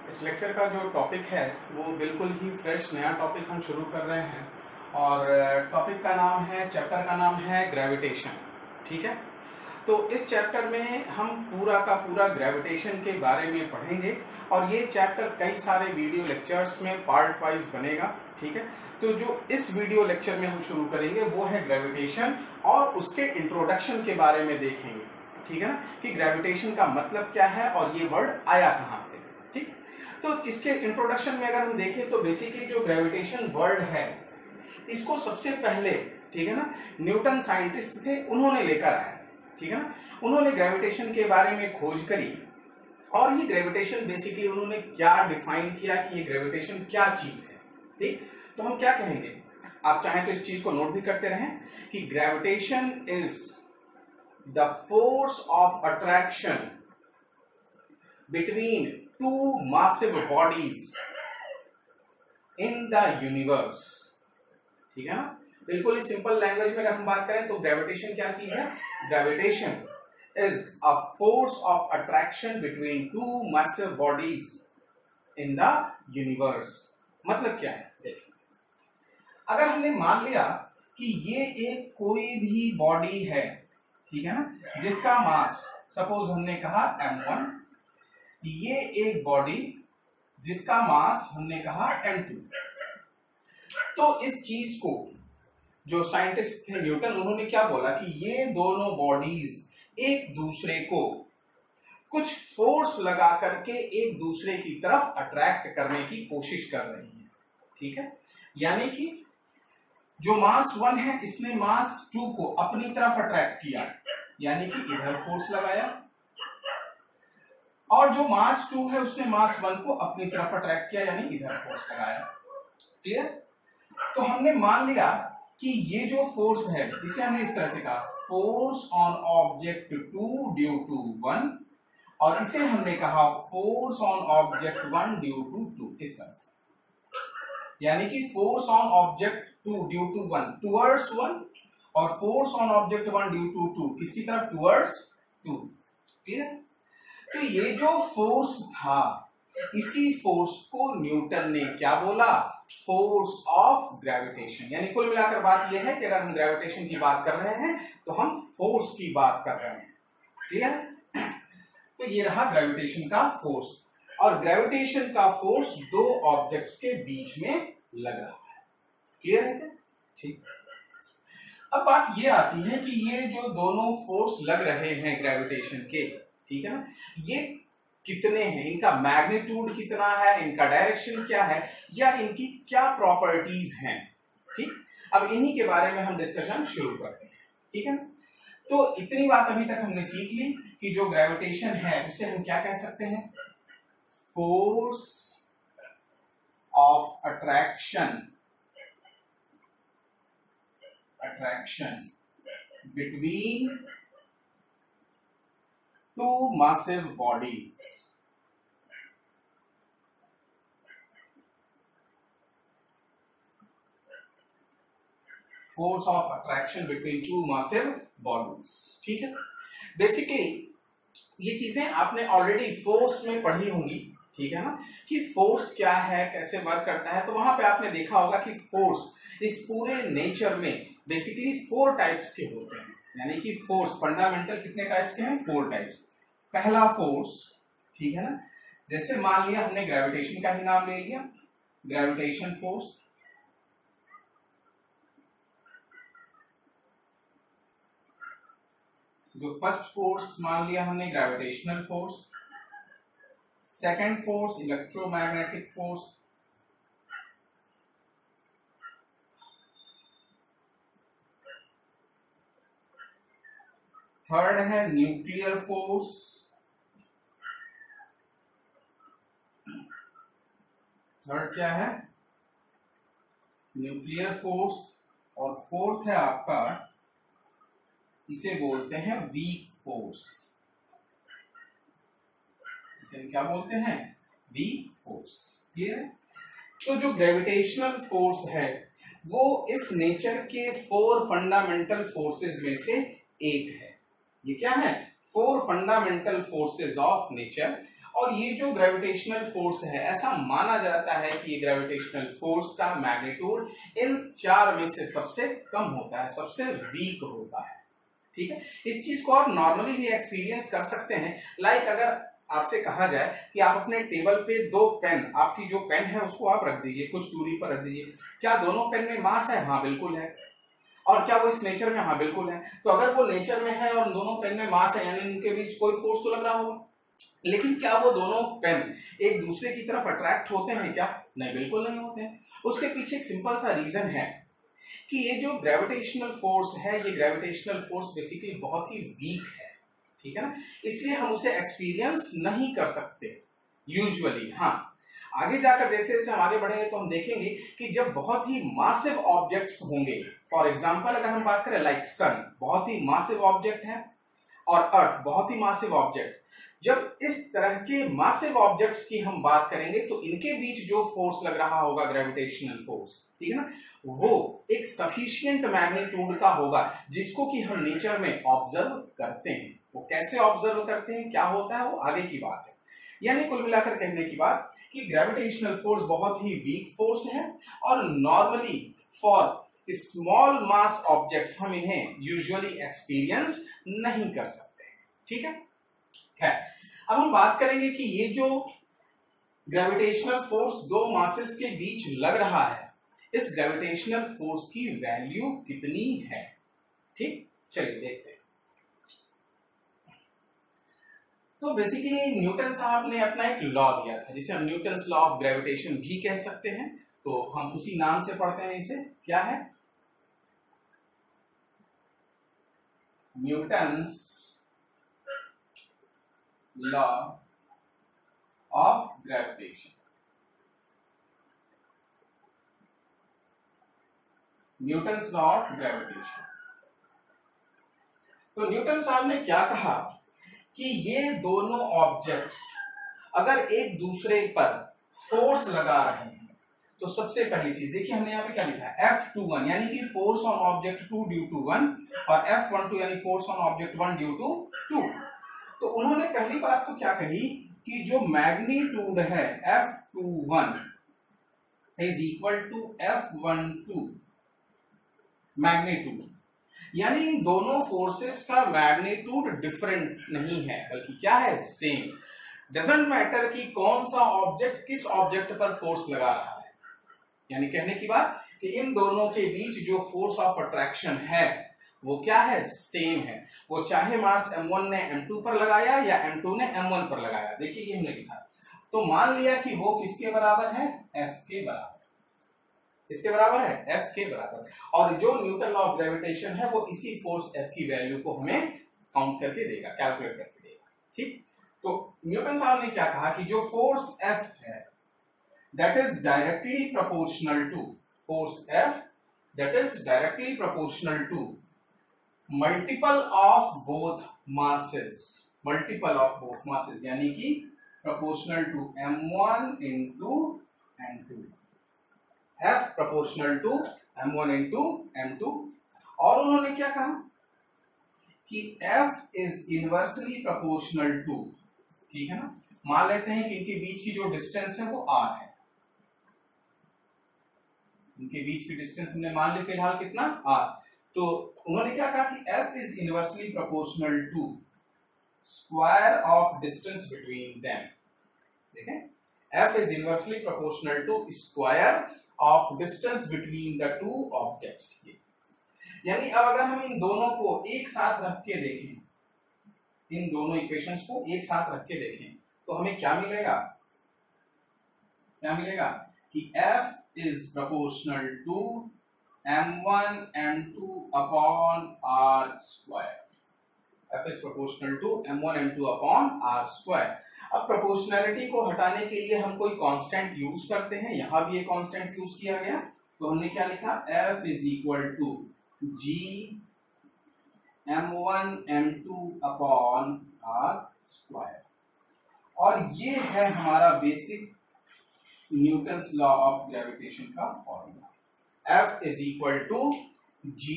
इस लेक्चर का जो टॉपिक है वो बिल्कुल ही फ्रेश नया टॉपिक हम शुरू कर रहे हैं और टॉपिक का नाम है, चैप्टर का नाम है ग्रेविटेशन। ठीक है, तो इस चैप्टर में हम पूरा का पूरा ग्रेविटेशन के बारे में पढ़ेंगे और ये चैप्टर कई सारे वीडियो लेक्चर्स में पार्ट वाइज बनेगा। ठीक है, तो जो इस वीडियो लेक्चर में हम शुरू करेंगे वो है ग्रेविटेशन और उसके इंट्रोडक्शन के बारे में देखेंगे। ठीक है ना, कि ग्रेविटेशन का मतलब क्या है और ये वर्ड आया कहां से। ठीक, तो इसके इंट्रोडक्शन में अगर हम देखें तो बेसिकली जो ग्रेविटेशन वर्ड है इसको सबसे पहले, ठीक है ना, न्यूटन साइंटिस्ट थे, उन्होंने लेकर आया। ठीक है ना, उन्होंने ग्रेविटेशन के बारे में खोज करी और ये ग्रेविटेशन बेसिकली उन्होंने क्या डिफाइन किया कि ये ग्रेविटेशन क्या चीज है। ठीक, तो हम क्या कहेंगे, आप चाहें तो इस चीज को नोट भी करते रहें कि gravitation is the force of attraction between two massive bodies in the universe. ठीक है ना, बिल्कुल ही सिंपल लैंग्वेज में अगर हम बात करें तो ग्रेविटेशन क्या चीज है। Gravitation is a force of attraction between two massive bodies in the universe. मतलब क्या है, देखिए, अगर हमने मान लिया कि ये एक कोई भी बॉडी है, ठीक है ना, जिसका मास सपोज हमने कहा m1, ये एक बॉडी जिसका मास हमने कहा m2, तो इस चीज को जो साइंटिस्ट थे न्यूटन, उन्होंने क्या बोला कि ये दोनों बॉडीज एक दूसरे को कुछ फोर्स लगा करके एक दूसरे की तरफ अट्रैक्ट करने की कोशिश कर रही है। ठीक है, यानी कि जो मास 1 है इसने मास 2 को अपनी तरफ अट्रैक्ट किया, यानी कि इधर फोर्स लगाया, और जो मास 2 है उसने मास 1 को अपनी तरफ अट्रैक्ट किया, यानी इधर फोर्स लगाया। क्लियर? तो हमने मान लिया कि ये जो फोर्स है इसे हमने इस तरह से कहा force on object 2 due to 1, और इसे हमने कहा force on object 1 due to 2, इस तरह से। यानी कि force on object 2 due to 1 towards 1 और force on object 1 due to 2 किसकी तरफ, टुवर्ड्स 2। क्लियर? तो ये जो फोर्स था, इसी फोर्स को न्यूटन ने क्या बोला, फोर्स ऑफ ग्रेविटेशन। यानी कुल मिलाकर बात यह है कि अगर हम ग्रेविटेशन की बात कर रहे हैं तो हम फोर्स की बात कर रहे हैं। क्लियर? तो ये रहा ग्रेविटेशन का फोर्स, और ग्रेविटेशन का फोर्स दो ऑब्जेक्ट्स के बीच में लग रहा है। क्लियर है? ठीक। अब बात ये आती है कि ये जो दोनों फोर्स लग रहे हैं ग्रेविटेशन के, ठीक है ना, ये कितने हैं, इनका मैग्नीट्यूड कितना है, इनका डायरेक्शन क्या है, या इनकी क्या प्रॉपर्टीज हैं। ठीक, अब इन्हीं के बारे में हम डिस्कशन शुरू करते हैं। ठीक है ना, तो इतनी बात अभी तक हमने सीख ली कि जो ग्रेविटेशन है उसे हम क्या कह सकते हैं, force of attraction between two massive bodies। Force of attraction between two massive bodies। ठीक है, बेसिकली ये चीजें आपने ऑलरेडी फोर्स में पढ़ी होंगी। ठीक है ना, कि फोर्स क्या है, कैसे वर्क करता है। तो वहां पे आपने देखा होगा कि फोर्स इस पूरे नेचर में बेसिकली 4 टाइप्स के होते हैं। यानी कि फोर्स फंडामेंटल कितने टाइप्स के हैं, 4 टाइप्स। पहला फोर्स, ठीक है ना, जैसे मान लिया हमने ग्रेविटेशन का ही नाम ले लिया, ग्रेविटेशन फोर्स। जो फर्स्ट फोर्स मान लिया हमने gravitational force, second force electromagnetic force, third है न्यूक्लियर फोर्स, थर्ड क्या है, न्यूक्लियर फोर्स, और फोर्थ है आपका, इसे बोलते हैं वीक फोर्स। इसे क्या बोलते हैं, वीक फोर्स। क्लियर? तो जो ग्रेविटेशनल फोर्स है वो इस नेचर के 4 फंडामेंटल फोर्सेस में से एक है। ये क्या है, 4 फंडामेंटल फोर्सेस ऑफ नेचर, और ये जो ग्रेविटेशनल फोर्स है, ऐसा माना जाता है कि ये ग्रेविटेशनल फोर्स का मैग्नीट्यूड इन चार में से सबसे कम होता है, सबसे वीक होता है। ठीक है, इस चीज को आप नॉर्मली भी एक्सपीरियंस कर सकते हैं। लाइक अगर आपसे कहा जाए कि आप अपने टेबल पे दो पेन, आपकी जो पेन है उसको आप रख दीजिए, कुछ दूरी पर रख दीजिए, क्या दोनों पेन में मास है? हाँ बिल्कुल है। और क्या वो इस नेचर में? हाँ बिल्कुल है। तो अगर वो नेचर में है और दोनों पेन में मास है, यानी उनके बीच कोई फोर्स तो लग रहा होगा। लेकिन क्या वो दोनों पेन एक दूसरे की तरफ अट्रैक्ट होते हैं क्या? नहीं, बिल्कुल नहीं होते हैं। उसके पीछे एक सिंपल सा रीजन है कि ये जो ग्रेविटेशनल फोर्स है, ये ग्रेविटेशनल फोर्स बेसिकली बहुत ही वीक है। ठीक है ना, इसलिए हम उसे एक्सपीरियंस नहीं कर सकते यूजुअली। हाँ, आगे जाकर जैसे जैसे हम आगे बढ़ेंगे तो हम देखेंगे कि जब बहुत ही मासिव ऑब्जेक्ट्स होंगे, फॉर एग्जांपल अगर हम बात करें लाइक सन बहुत ही मासिव ऑब्जेक्ट है और अर्थ बहुत ही मासिव ऑब्जेक्ट, जब इस तरह के मासिव ऑब्जेक्ट्स की हम बात करेंगे तो इनके बीच जो फोर्स लग रहा होगा ग्रेविटेशनल फोर्स, ठीक है ना, वो एक सफिशिएंट मैग्नीट्यूड का होगा जिसको कि हम नेचर में ऑब्जर्व करते हैं। वो कैसे ऑब्जर्व करते हैं, क्या होता है, वो आगे की बात है। यानी कुल मिलाकर कहने की बात कि ग्रेविटेशनल फोर्स बहुत ही वीक फोर्स है और normally for small mass objects हम इन्हें यूजुअली एक्सपीरियंस नहीं कर सकते। ठीक है, अब हम बात करेंगे कि ये जो ग्रेविटेशनल फोर्स दो मासेस के बीच लग रहा है, इस ग्रेविटेशनल फोर्स की वैल्यू कितनी है। ठीक, चलिए देखते हैं। तो बेसिकली न्यूटन साहब ने अपना एक लॉ दिया था जिसे हम न्यूटन्स लॉ ऑफ ग्रेविटेशन भी कह सकते हैं, तो हम उसी नाम से पढ़ते हैं इसे। क्या है? Newton's law of gravitation. Newton's law of gravitation. तो न्यूटन साहब ने क्या कहा कि ये दोनों ऑब्जेक्ट्स अगर एक दूसरे पर फोर्स लगा रहे हैं तो सबसे पहली चीज देखिए, हमने यहाँ पे क्या लिखा है, F21 यानी कि force on object 2 due to 1 और F12 यानी force on object 1 due to 2। तो उन्होंने पहली बात तो क्या कही कि जो मैग्नीट्यूड है F21 is equal to F12 magnitude, यानी इन दोनों फोर्सेस का मैग्नीट्यूड डिफरेंट नहीं है बल्कि क्या है, सेम। डजंट मैटर कि कौन सा ऑब्जेक्ट किस ऑब्जेक्ट पर फोर्स लगा रहा है, यानी कहने की बात कि इन दोनों के बीच जो फोर्स ऑफ अट्रैक्शन है वो क्या है, सेम है। वो चाहे मास m1 ने m2 पर लगाया या m2 ने m1 पर लगाया। देखिए ये हमने लिखा, तो मान लिया कि वो किसके बराबर है, f के बराबर। इसके बराबर है, F के बराबर। और जो न्यूटन लॉ ऑफ ग्रेविटेशन है वो इसी फोर्स F की वैल्यू को हमें काउंट करके देगा, कैलकुलेट करके देगा। ठीक, तो न्यूटन साहब ने क्या कहा कि जो फोर्स F है that is directly proportional to, force F that is directly proportional to multiple of both masses, multiple of both masses यानी कि proportional to m1 into m2, F proportional to m1 into m2। और उन्होंने क्या कहा कि F is inversely proportional to, ठीक है ना, मान लेते हैं कि इनके बीच की जो डिस्टेंस है वो r है, इनके बीच की डिस्टेंस हमने मान ली फिलहाल कितना, r। तो उन्होंने क्या कहा कि F is inversely proportional to square of distance between them. देखें, F is inversely proportional to square of distance between the two objects। यानी अब अगर हम इन दोनों को एक साथ रख के देखें, इन दोनों इक्वेशंस को एक साथ रख के देखें तो हमें क्या मिलेगा, क्या मिलेगा कि F is proportional to m1 m2 upon r square। F is proportional to m1 m2 upon r square। अब प्रोपोर्शनैलिटी को हटाने के लिए हम कोई कांस्टेंट यूज करते हैं, यहां भी एक कांस्टेंट यूज किया गया, तो हमने क्या लिखा, F is equal to G m1 m2 upon r square. और ये है हमारा basic Newton's law of gravitation का फॉर्मूला। F is equal to G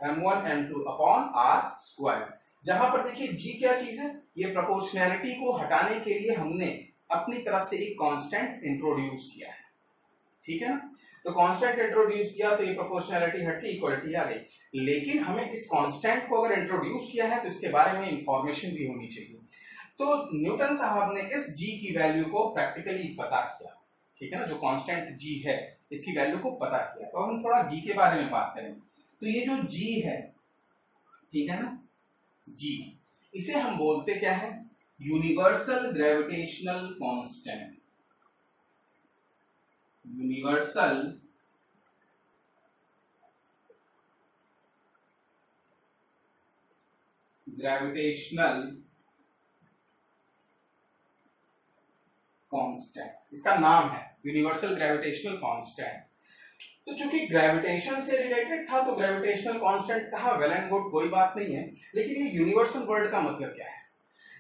m1 m2 upon r square, जहां पर देखिए G क्या चीज है, ये प्रोपोर्शनैलिटी को हटाने के लिए हमने अपनी तरफ से एक कांस्टेंट इंट्रोड्यूस किया है, ठीक है ना। तो कांस्टेंट इंट्रोड्यूस किया तो ये प्रोपोर्शनैलिटी हटी, इक्वालिटी आ गई। लेकिन हमें इस कांस्टेंट को अगर इंट्रोड्यूस किया है तो इसके बारे में इंफॉर्मेशन भी होनी चाहिए। तो न्यूटन साहब ने इस जी की वैल्यू को प्रैक्टिकली पता किया, ठीक है ना। जो कांस्टेंट जी है इसकी वैल्यू को पता किया। तो हम थोड़ा जी के बारे में बात करें। तो ये जो जी है, ठीक है ना, जी, इसे हम बोलते क्या है, universal gravitational constant. Universal gravitational constant, इसका नाम है यूनिवर्सल ग्रेविटेशनल कांस्टेंट। तो चूंकि ग्रेविटेशन से रिलेटेड था तो ग्रेविटेशनल कांस्टेंट कहा, वेल एंड गुड, कोई बात नहीं है। लेकिन ये यूनिवर्सल वर्ड का मतलब क्या है?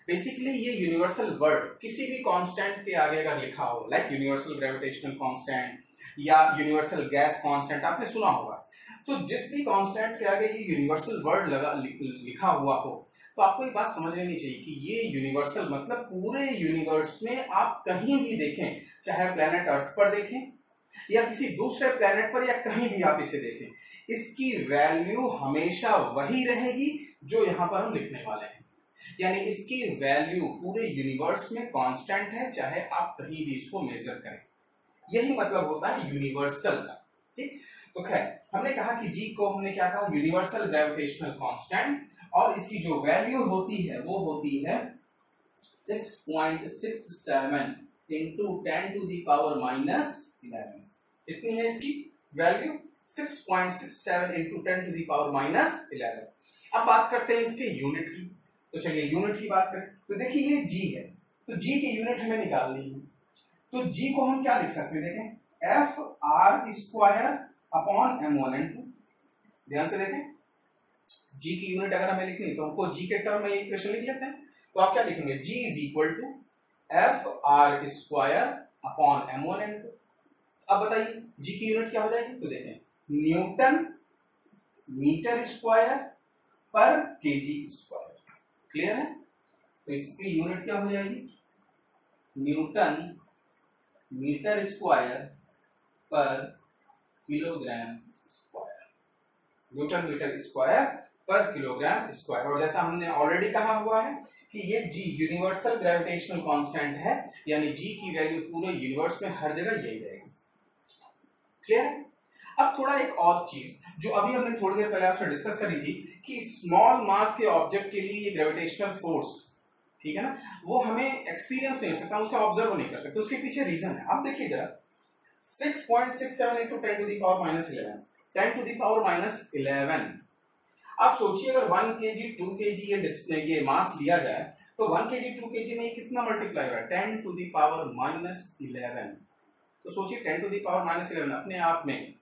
बेसिकली ये यूनिवर्सल वर्ड किसी भी कांस्टेंट के आगे अगर लिखा हो, लाइक यूनिवर्सल ग्रेविटेशनल कांस्टेंट या यूनिवर्सल गैस कांस्टेंट, आपने सुना होगा। तो जिस भी कांस्टेंट के आगे ये यूनिवर्सल वर्ड लिखा हुआ हो तो आपको ये बात समझ लेनी चाहिए कि ये यूनिवर्सल मतलब पूरे यूनिवर्स में आप कहीं भी देखें, चाहे प्लेनेट अर्थ पर देखें या किसी दूसरे प्लेनेट पर या कहीं भी आप इसे देखें, इसकी वैल्यू हमेशा वही रहेगी जो यहाँ पर हम लिखने वाले हैं। यानी इसकी वैल्यू पूरे यूनिवर्स में कांस्टेंट है, चाहे आप कहीं भी इसको मेजर करें। यही मतलब होता है यूनिवर्सल का, ठीक। तो खैर, हमने कहा कि जी को हमने क्या कहा, यूनिवर्सल ग्रेविटेशनल कांस्टेंट, और इसकी जो वैल्यू होती है वो होती है 6.67 into 10 to the power minus 11। कितनी है इसकी value? 6.67 into 10 to the power minus 11। अब बात करते हैं इसके यूनिट की। तो चलिए यूनिट की बात करें। तो देखिए ये जी है, तो जी की यूनिट हमें निकालनी है। तो जी को हम क्या लिख सकते हैं, देखें, F R square upon m1n2। ध्यान से देखें, जी की यूनिट अगर हमें लिखनी तो हमको जी के टर्म में ये इक्वेशन लिख लेते हैं। तो आप क्या लिखेंगे, G is equal to F R square upon m1n2। अब बताइए जी की यूनिट क्या हो जाएगी? तो देखें, newton metre square per KG square. Clear है? तो इसकी यूनिट क्या हो जाएगी, newton metre square per kilogram square. Newton metre square per kilogram square. और जैसा हमने ऑलरेडी कहा हुआ है कि ये जी यूनिवर्सल ग्रेविटेशनल कांस्टेंट है, यानी जी की वैल्यू पूरे यूनिवर्स में हर जगह यही रहेगी। क्लियर? अब थोड़ा एक और चीज जो अभी हमने थोड़ी देर पहले आपसे डिस्कस करी थी कि स्मॉल मास के ऑब्जेक्ट के लिए ये ग्रेविटेशनल फोर्स, ठीक है ना, वो हमें एक्सपीरियंस नहीं हो सकता, उसे ऑब्जर्व नहीं कर सकते। उसके पीछे रीजन है। अब देखिए जरा, 6.67 into 10 to the power minus 11, 10 to the power minus 11। आप सोचिए अगर 1 kg 2 kg ये मास लिया जाए तो 1 kg 2 kg में कितना मल्टीप्लाई हो रहा है, 10 टू द पावर माइनस 11। तो सोचिए 10 टू द पावर माइनस 11 अपने आप में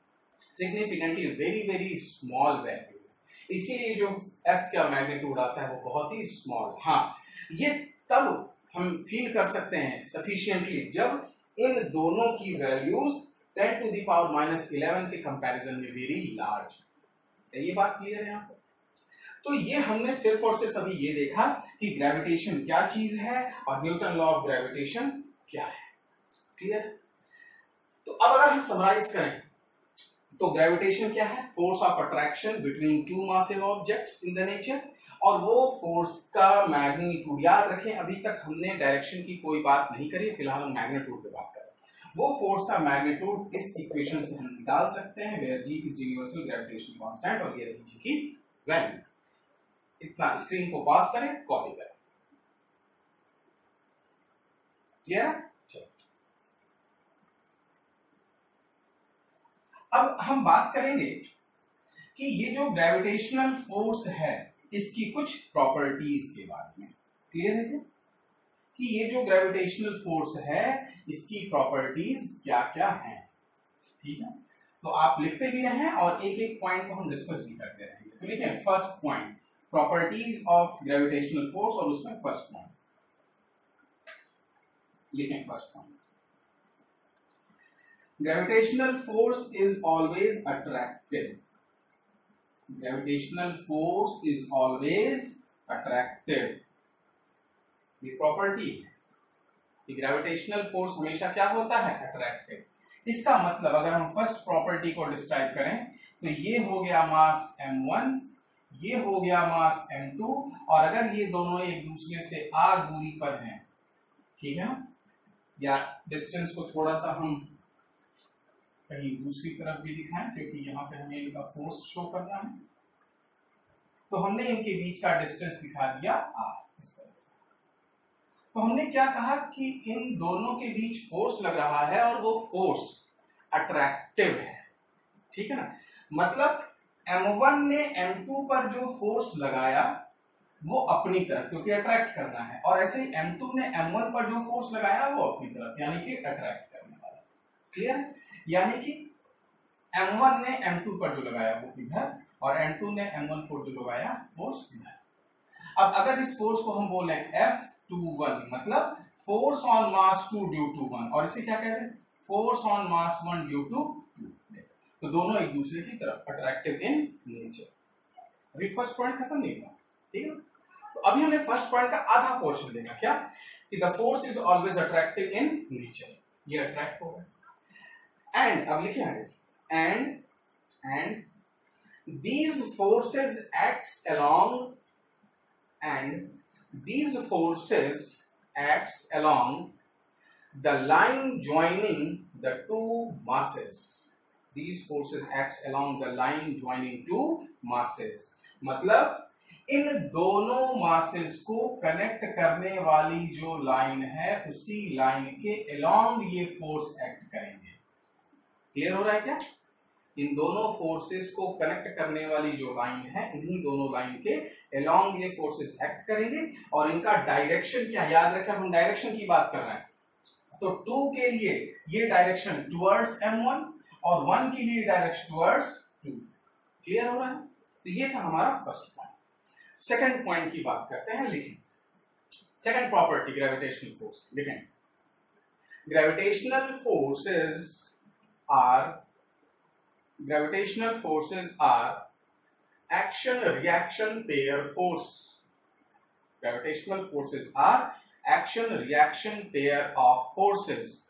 significantly very very small value है। इसीलिए जो f का मैग्नीट्यूड आता है वो बहुत ही स्मॉल। हाँ, ये तब हम फील कर सकते हैं सफिशिएंटली जब इन दोनों की values 10 to the power minus 11 के कंपैरिजन में वेरी लार्ज। ये बात क्लियर है यहाँ पर? तो ये हमने सिर्फ और सिर्फ अभी ये देखा कि ग्रेविटेशन क्या चीज है और न्यूटन लॉ ऑफ ग्रेविटेशन क्या है। क्लियर? तो अब अगर हम समराइज करें तो ग्रेविटेशन क्या है, force of attraction between two massive objects in the nature. और वो फोर्स का मैग्नीट्यूड, याद रखें अभी तक हमने डायरेक्शन की कोई बात नहीं करी, फिलहाल हम मैग्नीट्यूड पे बात कर रहे हैं। वो फोर्स का मैग्नीट्यूड इस इक्वेशन से हम निकाल सकते हैं, where G is universal gravitational constant और ये रही जी की वैल्यू। इतना स्क्रीन को पास करें, कॉपी करें। क्लियर? चलो अब हम बात करेंगे कि ये जो ग्रेविटेशनल फोर्स है इसकी कुछ प्रॉपर्टीज के बारे में। क्लियर है क्या कि ये जो ग्रेविटेशनल फोर्स है इसकी प्रॉपर्टीज क्या क्या हैं? ठीक है, तो आप लिखते भी रहें और एक एक पॉइंट को हम डिस्कस भी करते रहेंगे। तो लिखें first point, properties of gravitational force, और उसमें फर्स्ट पॉइंट लिखें। First point, gravitational force is always attractive. Gravitational force is always attractive. ये प्रॉपर्टी है कि ग्रेविटेशनल फोर्स हमेशा क्या होता है, अट्रैक्टिव। इसका मतलब अगर हम फर्स्ट प्रॉपर्टी को डिस्क्राइब करें तो ये हो गया मास m1, ये हो गया मास m2, और अगर ये दोनों एक दूसरे से r दूरी पर हैं, ठीक है ना, या डिस्टेंस को थोड़ा सा हम कहीं दूसरी तरफ भी दिखाएं क्योंकि यहाँ पे हमें इनका फोर्स शो करना है, तो हमने इनके बीच का डिस्टेंस दिखा दिया r इस तरह से। तो हमने क्या कहा कि इन दोनों के बीच फोर्स लग रहा है और वो फोर्स अट्रैक्टिव है, ठीक है ना। मतलब m1 ने m2 पर जो फोर्स लगाया वो अपनी तरफ, क्योंकि अट्रैक्ट करना है, और ऐसे ही m2 ने m1 पर जो फोर्स लगाया वो अपनी तरफ, यानी कि अट्रैक्ट करने वाला। क्लियर? यानी कि m1 ने m2 पर जो लगाया वो इधर, और m2 ने m1 पर जो लगाया फोर्स इधर। अब अगर इस फोर्स को हम बोलें F21, मतलब force on mass 2 due to 1, और इसे क्या कहते हैं, force on mass 1 due to 2, तो दोनों एक दूसरे की तरफ अट्रैक्टिव इन नेचर। अभी फर्स्ट पॉइंट खत्म नहीं हुआ, ठीक है। तो अभी हमने फर्स्ट पॉइंट का आधा पोर्शन देखा, क्या कि the force is always attractive in nature, ये अट्रैक्ट हो गया। एंड अब लिखे आगे, and these forces acts along the line joining the two masses. These forces acts along the line joining two masses. मतलब इन दोनों मासेस को कनेक्ट करने वाली जो लाइन है उसी लाइन के along ये फोर्स एक्ट करेंगे। क्लियर हो रहा है क्या? इन दोनों फोर्सेस को कनेक्ट करने वाली जो लाइन है, इन्हीं दोनों लाइन के अलोंग ये फोर्सेस एक्ट करेंगे, और इनका डायरेक्शन क्या, याद रखें हम डायरेक्शन की बात कर रहे हैं, तो 2 के लिए ये डायरेक्शन टुवर्ड्स m1 और 1 के लिए डायरेक्शन टुवर्ड्स 2। क्लियर हो रहा है? तो ये था हमारा फर्स्ट पॉइंट। सेकंड पॉइंट की बात करते हैं, लिखें सेकंड प्रॉपर्टी ग्रेविटेशनल फोर्स। लिखें gravitational forces are action reaction pair force. Gravitational forces are action reaction pair of forces,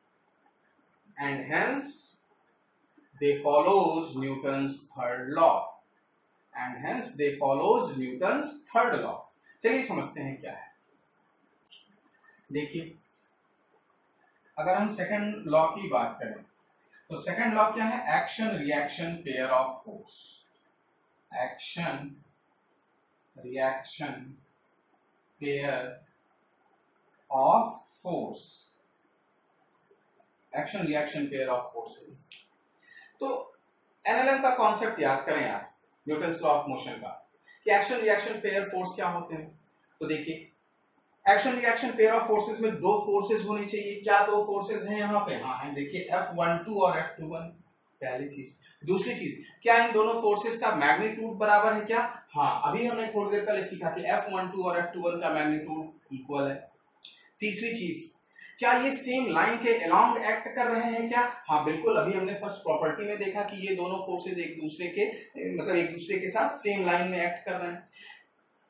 and hence they follows Newton's third law. चलिए समझते हैं क्या है। देखिए अगर हम सेकंड लॉ की बात करें तो सेकंड लॉ क्या है, action reaction pair of force. Action reaction pair of force, action reaction pair of force. तो एनएलएम का कॉन्सेप्ट याद करें आप, न्यूटन्स लॉ ऑफ मोशन का, कि एक्शन रिएक्शन पेयर फोर्स क्या होते हैं। तो देखिए action reaction pair of forces में 2 फोर्सेस होनी चाहिए। क्या 2 फोर्सेस हैं यहाँ पे? हाँ है, देखिए F12 और F21, पहली चीज। दूसरी चीज, क्या इन दोनों फोर्सेस का मैग्नीट्यूड बराबर है क्या? हाँ, अभी हमने थोड़ी देर पहले सीखा कि F12 और F21 का मैग्नीट्यूड इक्वल है। तीसरी चीज, क्या ये सेम लाइन के अलोंग एक्ट कर रहे हैं क्या? हाँ बिल्कुल, अभी हमने फर्स्ट प्रॉपर्टी में देखा कि ये दोनों फोर्सेस एक दूसरे के साथ सेम लाइन में एक्ट कर रहे हैं।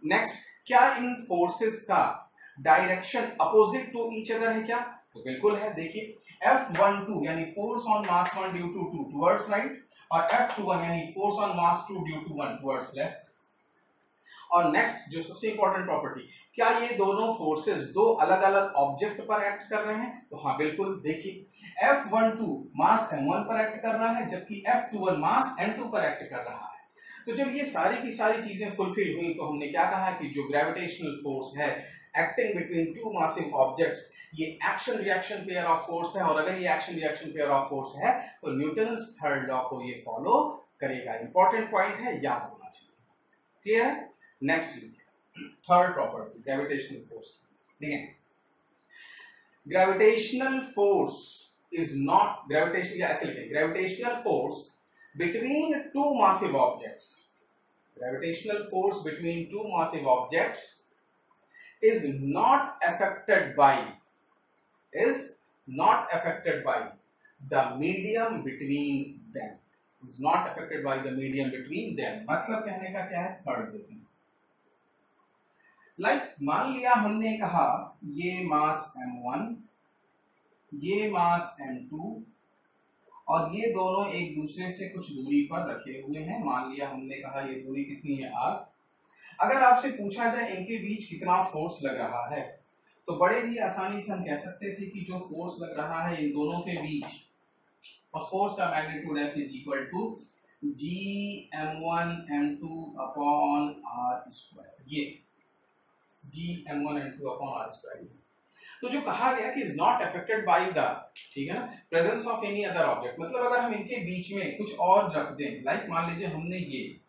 नेक्स्ट, क्या इन फोर्सेस का direction opposite to each other है क्या? तो बिल्कुल है। देखिए F12 यानी force on mass 1 due to 2 towards right, और F21 यानी force on mass 2 due to 1 towards left. और नेक्स्ट जो सबसे इंपॉर्टेंट प्रॉपर्टी, क्या ये दोनों फोर्सेस 2 अलग अलग ऑब्जेक्ट पर एक्ट कर रहे हैं? तो हाँ बिल्कुल। देखिए F12 मास m1 पर एक्ट कर रहा है, जबकि F21 मास m2 पर एक्ट कर रहा है। तो जब ये सारी की सारी चीजें फुलफिल हुई तो हमने क्या कहा कि जो ग्रेविटेशनल फोर्स है एक्टिंग बिटवीन 2 मासिव ऑब्जेक्ट्स, ये action reaction pair of force है, और अगर ये action reaction pair of force है तो न्यूटन्स थर्ड लॉ को ये फॉलो करेगा। इंपॉर्टेंट पॉइंट है, याद होना चाहिए। क्लियर है? Next third property gravitational force. देखिए gravitational force is not gravitational, या ऐसे लिखें gravitational force between 2 massive objects, gravitational force between 2 massive objects is not affected by the medium between them. Is not affected by the medium between them. मतलब कहने का क्या है? Third देखिए मान लिया हमने कहा ये मास m1, ये मास m2 और ये दोनों एक दूसरे से कुछ दूरी पर रखे हुए हैं। मान लिया हमने कहा ये दूरी कितनी है r। अगर आपसे पूछा जाए इनके बीच कितना फोर्स लग रहा है तो बड़े ही आसानी से हम कह सकते थे कि जो फोर्स लग रहा है इन दोनों के बीच, उस फोर्स का magnitude F is equal to Gm1 m2 upon r²। ये Gm1 m2 अपॉन r²। तो जो कहा गया कि is not affected by the, ठीक है ना, presence of any other object, मतलब अगर हम इनके बीच में कुछ और रख दें, मान लीजिए हमने ये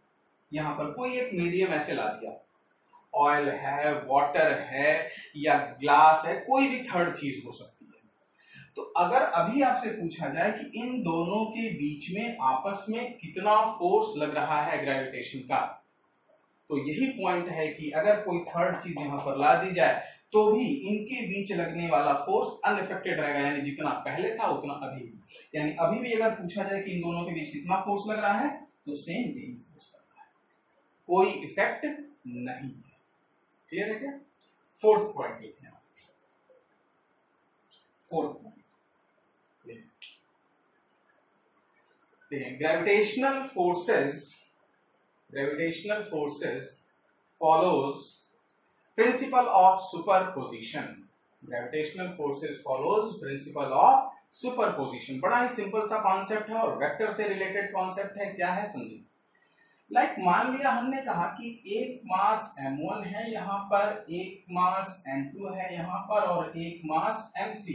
यहाँ पर कोई एक मीडियम ऐसे ला दिया, ऑयल है, वाटर है या ग्लास है, कोई भी थर्ड चीज हो सकती है। तो अगर अभी आपसे पूछा जाए कि इन दोनों के बीच में आपस में कितना फोर्स लग रहा है ग्रेविटेशन का, तो यही पॉइंट है कि अगर कोई थर्ड चीज यहां पर ला दी जाए तो भी इनके बीच लगने वाला फोर्स अनअफेक्टेड रहेगा, यानी जितना पहले था उतना अभी भी। यानी अभी भी अगर पूछा जाए कि इन दोनों के बीच कितना फोर्स लग रहा है तो सेम यही फोर्स लग रहा है, कोई इफेक्ट नहीं है। क्लियर है क्या? फोर्थ पॉइंट लिखते हैं। Fourth point gravitational forces follows principle of superposition. Gravitational forces follows principle of superposition. बड़ा ही सिंपल सा कॉन्सेप्ट है और वेक्टर से रिलेटेड कॉन्सेप्ट है। क्या है समझिए, मान लिया हमने कहा कि एक मास m1 है यहाँ पर, एक मास m2 है यहाँ पर और एक मास m3,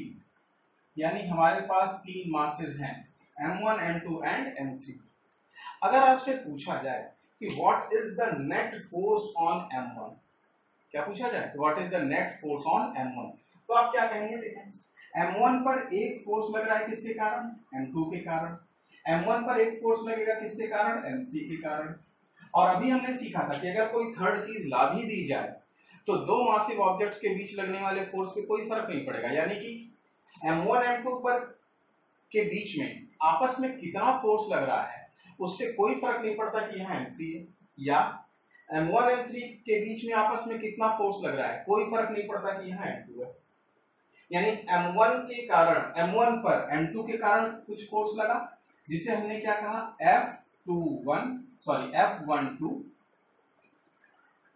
यानी हमारे पास 3 मासेस हैं m1, m2 एंड m3। अगर आपसे पूछा जाए कि what is the net force on m1, क्या पूछा जाए what is the net force on m1, तो आप क्या कहेंगे? देखें m1 पर एक फोर्स लग रहा है किसके कारण? m2 के कारण। m1 पर एक फोर्स लगेगा किसके कारण? m3 के कारण। और अभी हमने सीखा था कि अगर कोई थर्ड चीज ला भी दी जाए तो दो मासिव ऑब्जेक्ट्स के बीच लगने वाले फोर्स पे कोई फर्क नहीं पड़ेगा, यानी कि m1 m2 पर के बीच में आपस में कितना फोर्स लग रहा है उससे कोई फर्क नहीं पड़ता कि यहाँ m3 है, या m1 m3 के बीच में आपस में कितना फोर्स लग रहा है, कोई फर्क नहीं पड़ता कि यहाँ m2 है। यानी m1 के कारण, m1 पर m2 के कारण कुछ फोर्स लगा जिसे हमने क्या कहा? F12,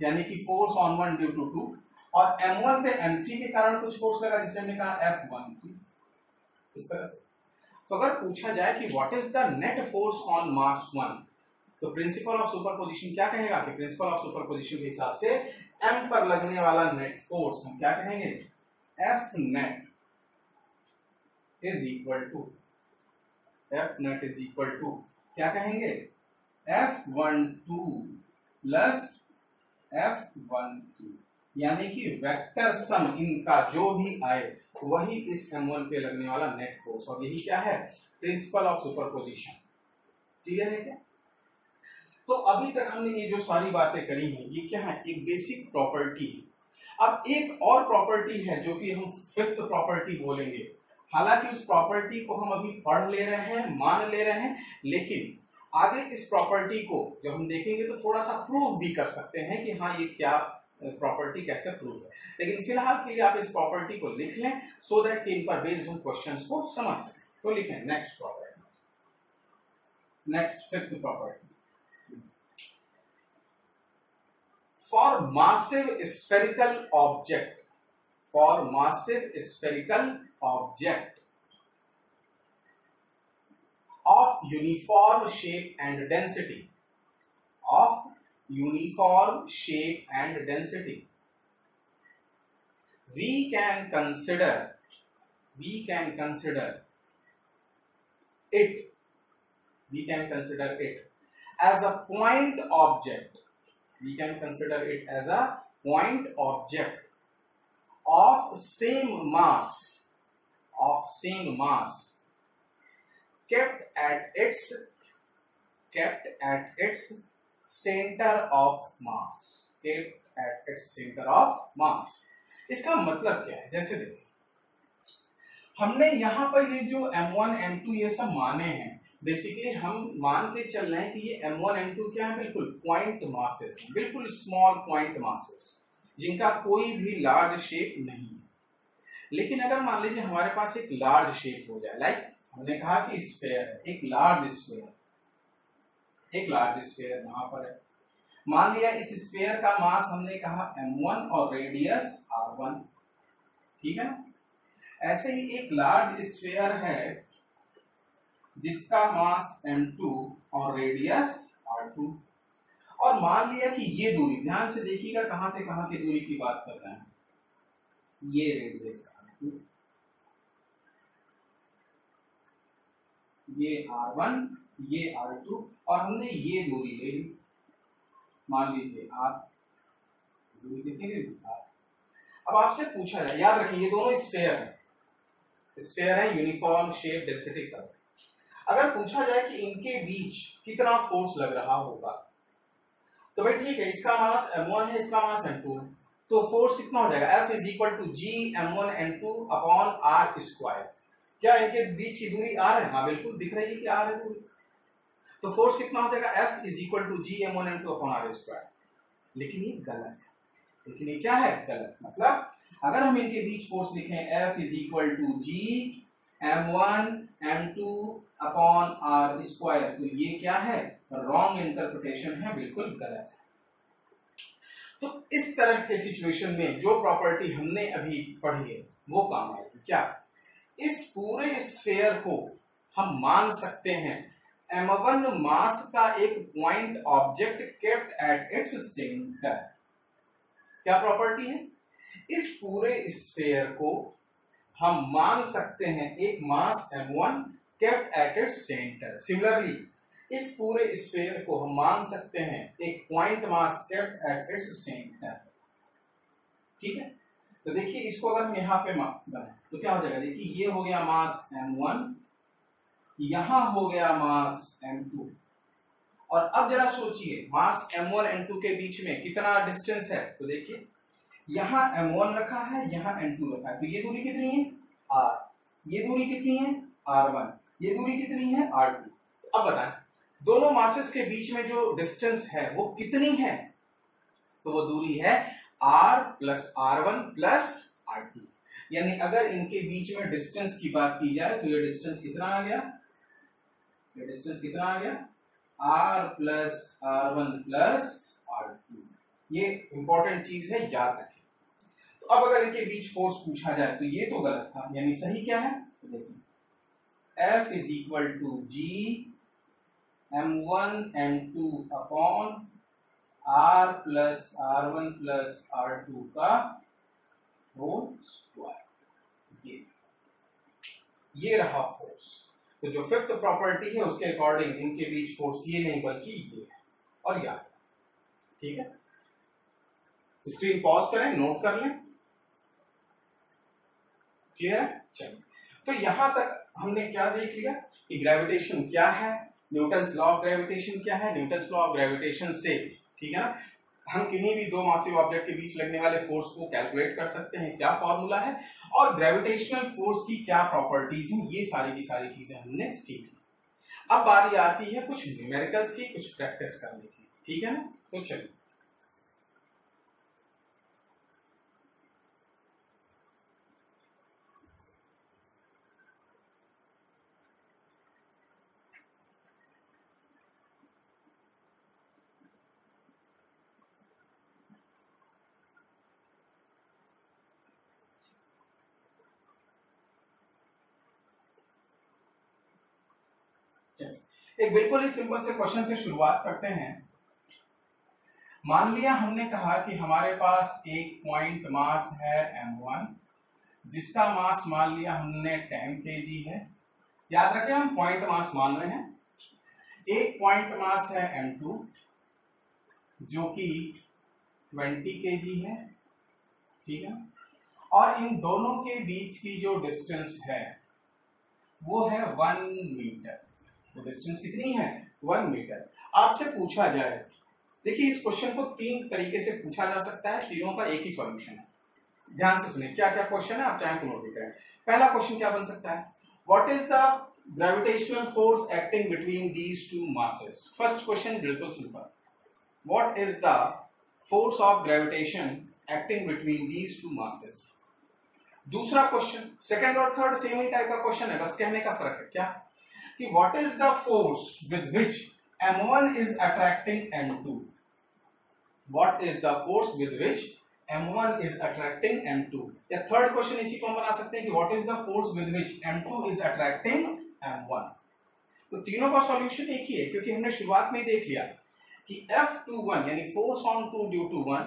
यानी कि फोर्स ऑन 1 ड्यू टू 2, और m1 पे m3 के कारण कुछ फोर्स लगा जिसे हमने कहा F13, इस तरह से। तो अगर पूछा जाए कि what is the net force on mass 1, तो प्रिंसिपल ऑफ सुपरपोजिशन क्या कहेगा कि प्रिंसिपल ऑफ सुपरपोजिशन के हिसाब से m पर लगने वाला नेट फोर्स हम क्या कहेंगे? F net is equal to क्या कहेंगे? F12 प्लस F13, यानी कि वेक्टर सम इनका जो भी आए वही इस m1 पे लगने वाला नेट फोर्स, और यही क्या है? Principle of superposition. क्लियर है क्या? तो अभी तक हमने ये जो सारी बातें करी हैं ये क्या है? एक बेसिक प्रॉपर्टी है। अब एक और प्रॉपर्टी है जो कि हम फिफ्थ प्रॉपर्टी बोलेंगे। हालांकि उस प्रॉपर्टी को हम अभी पढ़ ले रहे हैं, मान ले रहे हैं, लेकिन आगे इस प्रॉपर्टी को जब हम देखेंगे तो थोड़ा सा प्रूव भी कर सकते हैं कि हाँ ये क्या प्रॉपर्टी कैसे प्रूव है। लेकिन फिलहाल के लिए आप इस प्रॉपर्टी को लिख लें सो दैट कि इन पर बेस्ड हम क्वेश्चंस को समझ सकें। तो लिखें next property, next fifth property. For massive spherical object of uniform shape and density, we can consider it as a point object. We can consider it as a point object of same mass kept at its center of mass. इसका मतलब क्या है? जैसे देखिए हमने यहाँ पर ये जो m1 m2 ये सब माने हैं, बेसिकली हम मान के चल रहे हैं कि ये m1 m2 क्या है? बिल्कुल पॉइंट मासेस, बिल्कुल स्मॉल पॉइंट मासेस। जिनका कोई भी लार्ज शेप नहीं है। लेकिन अगर मान लीजिए हमारे पास एक लार्ज शेप हो जाए, लाइक हमने कहा कि स्फीयर है, एक लार्ज स्फीयर यहां पर है। मान लिया इस स्फीयर का मास हमने कहा m1 और रेडियस r1, ठीक है ना। ऐसे ही एक लार्ज स्फीयर है जिसका मास m2 और रेडियस r2, और मान लिया कि ये दूरी, ध्यान से देखिएगा कहां से कहां की दूरी की बात कर रहे हैं, ये रेडियस r2, ये r1, ये r2, और हमने ये दूरी ले ली, मान लीजिए r, दूरी कितनी ले ली r। अब आपसे पूछा जाए, याद रखिए ये दोनों स्फीयर है यूनिफॉर्म शेप डेंसिटी सर्कल। अगर पूछा जाए कि इनके बीच कितना फोर्स लग रहा होगा, तो भाई ठीक है, इसका मास m1 है, इसका मास m2 है, तो फोर्स कितना हो जाएगा, F is equal to G m1 n2 upon r square. क्या इनके बीच की दूरी r है? हाँ बिल्कुल दिख रही है कि r है दूरी, तो फोर्स कितना हो जाएगा, F is equal to G m1 n2 upon r square. लेकिन ये गलत है, लेकिन ये क्या है, गलत। मतलब अगर हम इनके बीच फोर्स लिखें F is equal to G m1 m2 upon r square, तो ये क्या है, रॉन्ग इंटरप्रिटेशन है, बिल्कुल गलत है। तो इस तरह के सिचुएशन में जो प्रॉपर्टी हमने अभी पढ़ी है वो काम आएगी। क्या, इस पूरे स्फीयर को हम मान सकते हैं m1 मास का एक point object kept at its centre. क्या प्रॉपर्टी है, इस पूरे स्फीयर को हम मान सकते हैं एक मास m1 kept at its centre. Similarly इस पूरे स्फीयर को हम मान सकते हैं एक point mass kept at its centre, ठीक है। तो देखिए इसको अगर हम यहाँ पे बनाए तो क्या हो जाएगा, देखिए ये हो गया मास m1, यहां हो गया मास m2, और अब जरा सोचिए मास m1 m2 के बीच में कितना डिस्टेंस है, तो देखिए यहां m1 रखा है, यहां m2 रखा है, तो ये दूरी कितनी है r, ये दूरी कितनी है r1, ये दूरी कितनी है r2। अब बताएं दोनों मासेस के बीच में जो डिस्टेंस है वो कितनी है, तो वो दूरी है r plus r1 plus r2। यानी अगर इनके बीच में डिस्टेंस की बात की जाए तो ये डिस्टेंस कितना आ गया, ये डिस्टेंस कितना आ गया, r plus r1 plus r2। ये इंपॉर्टेंट चीज है, याद रखें। तो अब अगर इनके बीच फोर्स पूछा जाए तो ये तो गलत था, यानी सही क्या है, तो देखिए F is equal to G m1 m2 upon r plus r1 plus r2 का होल स्क्वायर। ये रहा फोर्स। तो जो फिफ्थ प्रॉपर्टी है उसके अकॉर्डिंग इनके बीच फोर्स ये नहीं बल्कि ये है, और याद, ठीक है। स्क्रीन पॉज करें, नोट कर लें, क्लियर है। चलिए, तो यहां तक हमने क्या देख लिया कि ग्रेविटेशन क्या है, न्यूटन्स लॉ ऑफ ग्रेविटेशन क्या है। न्यूटन्स लॉ ऑफ ग्रेविटेशन से, ठीक है ना, हम किन्हीं भी दो मासिव ऑब्जेक्ट के बीच लगने वाले फोर्स को कैलकुलेट कर सकते हैं, क्या फॉर्मूला है, और ग्रेविटेशनल फोर्स की क्या प्रॉपर्टीज हैं, ये सारी की सारी चीजें हमने सीख ली। अब बारी आती है कुछ न्यूमेरिकल्स की, कुछ प्रैक्टिस करने की, ठीक है ना। तो चलिए, एक बिल्कुल ही सिंपल से क्वेश्चन से शुरुआत करते हैं। मान लिया हमने कहा कि हमारे पास एक पॉइंट मास है m1, जिसका मास मान लिया हमने 10 kg है। याद रखें हम पॉइंट मास मान रहे हैं। एक पॉइंट मास है m2 जो कि 20 kg है, ठीक है, और इन दोनों के बीच की जो डिस्टेंस है वो है 1 मीटर। तो डिस्टेंस कितनी है, 1 मीटर। आपसे पूछा जाए, देखिए इस क्वेश्चन को 3 तरीके से पूछा जा सकता है, तीनों का एक ही सॉल्यूशन है। ध्यान से सुनिए क्या क्या क्वेश्चन है, आप चाहें तो नोट करें। पहला क्वेश्चन क्या बन सकता है, what is the gravitational force acting between these two masses. First question बिल्कुल simple, what is the force of gravitation acting between these two masses. दूसरा क्वेश्चन, सेकंड और थर्ड सेम ही टाइप का क्वेश्चन है, बस कहने का फर्क है क्या कि what is the force with which m1 is attracting m2। What is the force with which m1 is attracting m2। या थर्ड क्वेश्चन इसी को हम बना सकते हैं कि what is the force with which m2 is attracting m1। तो तीनों का सॉल्यूशन एक ही है, क्योंकि हमने शुरुआत में ही देख लिया कि F21 यानी force on 2 due to 1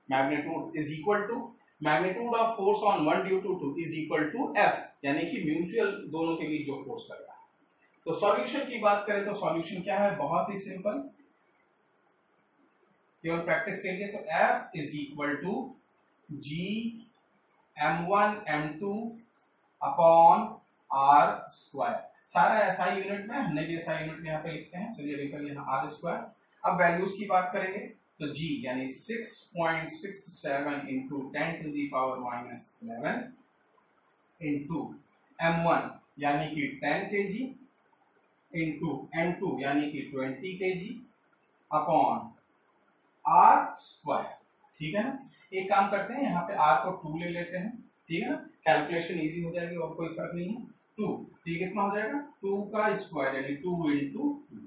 magnitude is equal to magnitude of force on 1 due to 2 is equal to F, यानी कि म्यूचुअल दोनों के बीच जो फोर्स लग रहा है। तो सॉल्यूशन की बात करें तो सॉल्यूशन क्या है, बहुत ही सिंपल, केवल प्रैक्टिस के लिए। तो F is equal to G m1 m2 upon r square. सारा SI यूनिट में, हमने भी SI यूनिट में यहाँ पे लिखते हैं, चलिए लिख यहाँ r स्क्वायर। अब वैल्यूज की बात करेंगे तो G यानी 6.67 into 10 to the power minus 11 into m1 यानी कि 10 kg इंटू m2 यानी कि 20 kg अपॉन r स्क्वायर। ठीक है ना, एक काम करते हैं, यहाँ पे r को 2 ले लेते हैं, ठीक है ना, कैलकुलेशन इजी हो जाएगी और कोई फर्क नहीं है। 2, ठीक, कितना हो जाएगा 2 का स्क्वायर यानी 2 इंटू 2।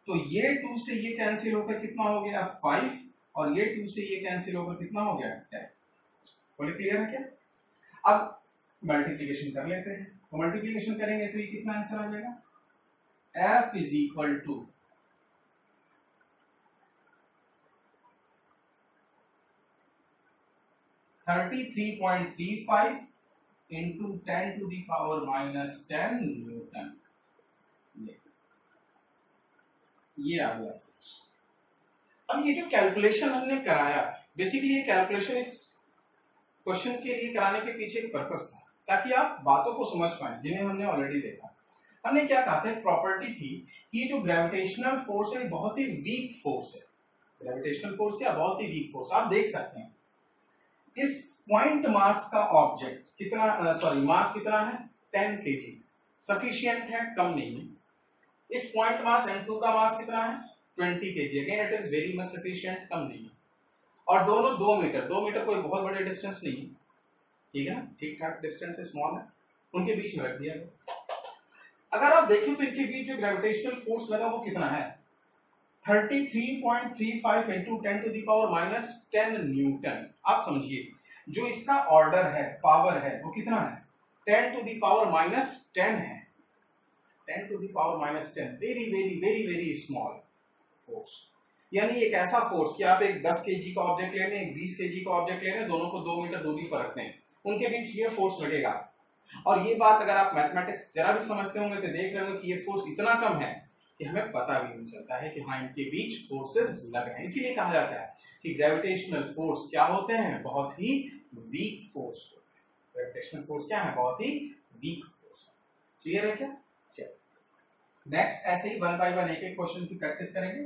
तो ये 2 से ये कैंसिल होकर कितना हो गया 5, और ये 2 से ये कैंसिल होकर कितना हो गया 10। बोले क्लियर है क्या? अब मल्टीप्लीकेशन कर लेते हैं, तो मल्टीप्लीकेशन करेंगे तो ये कितना आंसर आ जाएगा, F is equal to 33.35 into 10 to the power minus 10 newton. ये आ गया फोर्स। अब ये जो कैलकुलेशन हमने कराया, बेसिकली ये कैलकुलेशन इस क्वेश्चन के लिए कराने के पीछे एक पर्पस था, ताकि आप बातों को समझ पाए जिन्हें हमने ऑलरेडी देखा। हमने क्या कहा था, एक प्रॉपर्टी थी कि जो ग्रेविटेशनल फोर्स है बहुत ही वीक फोर्स है। ग्रेविटेशनल फोर्स क्या, बहुत ही वीक फोर्स। आप देख सकते हैं इस पॉइंट मास का ऑब्जेक्ट कितना, मास कितना है 10 kg, सफिशिएंट है, कम नहीं है। इस पॉइंट मास m2 का मास कितना है 20 kg, again it is very much sufficient, कम नहीं है। और दोनों 2 मीटर, 2 मीटर कोई बहुत बड़े डिस्टेंस नहीं है, ठीक है ना, ठीक ठाक डिस्टेंस है, स्मॉल है, उनके बीच में रख दिया गया। अगर आप देखें तो इनके बीच जो ग्रेविटेशनल फोर्स लगा वो कितना है 33.35 into 10 to the power minus 10 newton. आप समझिए जो इसका ऑर्डर है, पावर है, वो कितना है 10 टू दी पावर माइनस 10 है, 10 to the power minus 10, very very very very small force. यानी एक ऐसा फोर्स कि आप एक 10 kg का ऑब्जेक्ट ले लें, एक 20 kg का ऑब्जेक्ट ले लें, दोनों को 2 मीटर दूरी पर रखते हैं, उनके बीच ये फोर्स लगेगा। और ये बात अगर आप मैथमेटिक्स जरा भी समझते होंगे तो देख रहे होंगे कि ये फोर्स इतना कम है कि हमें पता भी नहीं चलता है कि हाँ इनके बीच फोर्सेस लग रहे हैं। इसीलिए कहा जाता है कि ग्रेविटेशनल फोर्स क्या होते हैं, बहुत ही वीक फोर्स होते हैं। ग्रेविटेशनल फोर्स क्या है, बहुत ही वीक फोर्स। क्लियर है क्या? चलो नेक्स्ट ऐसे ही 1 बाय 1 एक एक क्वेश्चन की प्रैक्टिस करेंगे।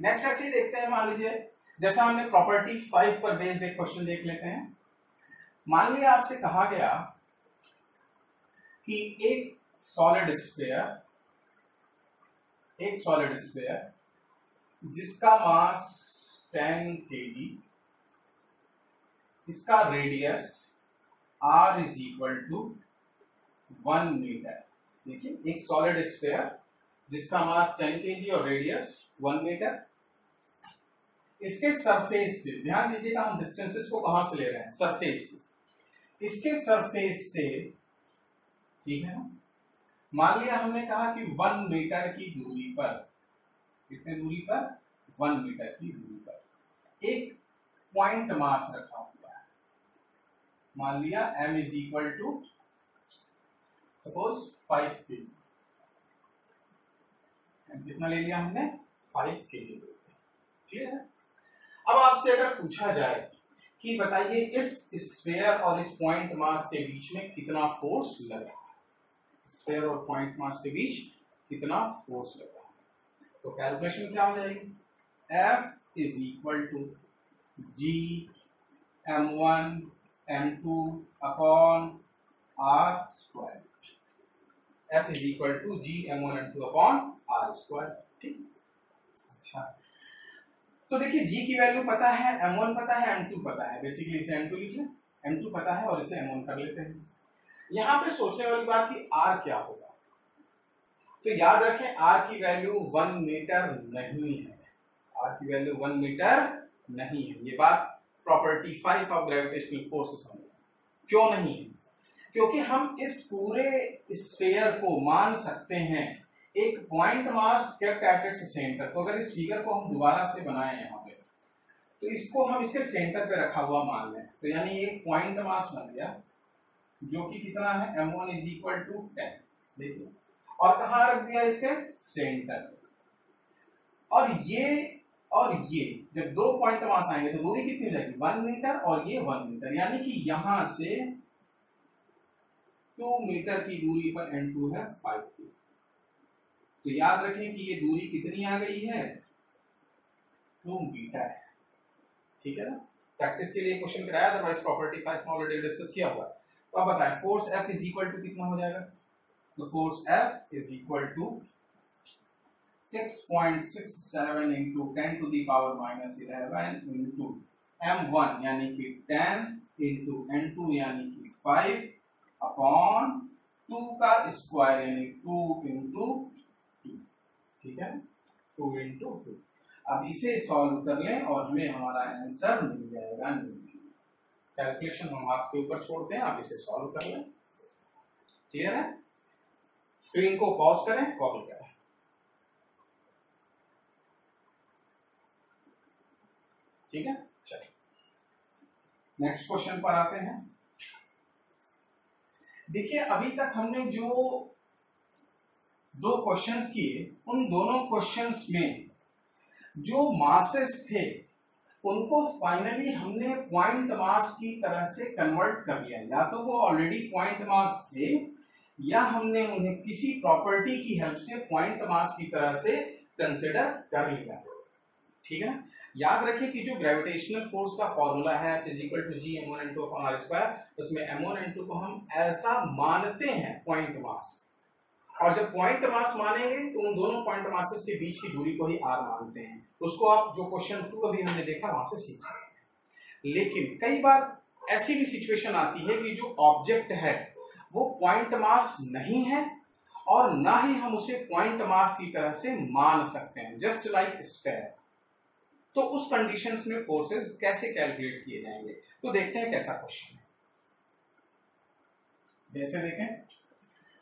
नेक्स्ट ऐसे ही देखते हैं, मान लीजिए जैसा हमने प्रॉपर्टी 5 पर बेस्ड एक क्वेश्चन देख लेते हैं। मान लिया आपसे कहा गया कि एक सॉलिड स्फीयर जिसका मास 10 kg, इसका radius r is equal to 1 metre. देखिए एक सॉलिड स्फीयर जिसका मास 10 kg और रेडियस 1 मीटर, इसके सरफेस से, ध्यान दीजिएगा हम डिस्टेंसेस को कहां से ले रहे हैं, सरफेस से, इसके सरफेस से, ठीक है ना, मान लिया हमने कहा कि 1 मीटर की दूरी पर, कितने दूरी पर 1 मीटर की दूरी पर एक पॉइंट मास रखा हुआ है। मान लिया m is equal to suppose 5 kg, कितना ले लिया हमने 5 kg। क्लियर है? अब आपसे अगर पूछा जाए कि बताइए इस स्फीयर और इस पॉइंट मास के बीच में कितना फोर्स लगा, स्फीयर और पॉइंट मास के बीच कितना फोर्स लगा, तो कैलकुलेशन क्या हो जाएगी, F is equal to G m1 m2 upon r square. F is equal to G m1 m2 upon r square. ठीक, अच्छा तो देखिए g की वैल्यू पता है, m1 पता है, m2 पता है, बेसिकली इसे m2 लिख लें, m2 पता है और इसे m1 कर लेते हैं। यहां पे सोचने वाली बात कि r क्या होगा, तो याद रखें r की वैल्यू 1 मीटर नहीं है, r की वैल्यू 1 मीटर नहीं है। ये बात प्रॉपर्टी 5 ऑफ ग्रेविटेशनल फोर्स से समझ। क्यों नहीं है? क्योंकि हम इस पूरे स्फीयर को मान सकते हैं एक point mass kept at its centre. तो अगर इस फिगर को हम दोबारा से बनाएं यहाँ पे, तो इसको हम इसके सेंटर पे रखा हुआ मान लें, तो यानी एक पॉइंट मास बन गया जो कि कितना है, m1 इज इक्वल टू 10। देखिए, और कहाँ रख दिया, इसके सेंटर पे। और ये जब दो पॉइंट मास आएंगे तो दूरी कितनी हो जाएगी, 1 मीटर और ये 1 मीटर, यानी कि यहां से 2 मीटर की दूरी पर n2 है 5 फीट। तो याद रखें कि ये दूरी कितनी आ गई है, 2 मीटर है। ठीक है ना, प्रैक्टिस के लिए क्वेश्चन कराया, अदरवाइज प्रॉपर्टी 5 में ऑलरेडी डिस्कस किया हुआ। तो अब बताएं force F is equal to कितना हो जाएगा, तो force F is equal to 6.67 into 10 to the power -11 into m1 यानी कि 10 इंटू n2 यानी कि 5 अपॉन 2 का स्क्वायर यानी 2 इंटू 2। ठीक है, 2 इंटू 2। अब इसे सॉल्व कर लें और हमें हमारा आंसर मिल जाएगा। कैलकुलेशन हम आपके ऊपर छोड़ते हैं, आप इसे सॉल्व कर लें। क्लियर है? स्क्रीन को पॉज करें, कॉपी करें। ठीक है, चलिए नेक्स्ट क्वेश्चन पर आते हैं। देखिए, अभी तक हमने जो 2 क्वेश्चंस किए, उन दोनों क्वेश्चंस में जो मासेस थे उनको फाइनली हमने पॉइंट मास की तरह से कन्वर्ट कर लिया। या तो वो ऑलरेडी पॉइंट मास थे या हमने उन्हें किसी प्रॉपर्टी की हेल्प से पॉइंट मास की तरह से कंसिडर कर लिया। ठीक है ना, याद रखिए कि जो ग्रेविटेशनल फोर्स का फॉर्मूला है is equal to G m1 n2 upon r square, उसमें m1 n2 को हम ऐसा मानते हैं पॉइंट मास, और जब पॉइंट मास मानेंगे तो उन दोनों पॉइंट मासेस के बीच की दूरी को ही r मानते हैं। उसको आप जो क्वेश्चन 2 अभी हमने देखा वहां से सीख सकते हैं। लेकिन कई बार ऐसी भी सिचुएशन आती है कि जो ऑब्जेक्ट है वो पॉइंट मास नहीं है और ना ही हम उसे पॉइंट मास की तरह से मान सकते हैं, जस्ट लाइक स्फीयर। तो उस कंडीशंस में फोर्सेस कैसे कैलकुलेट किए जाएंगे, तो देखते हैं कैसा क्वेश्चन है। जैसे देखें,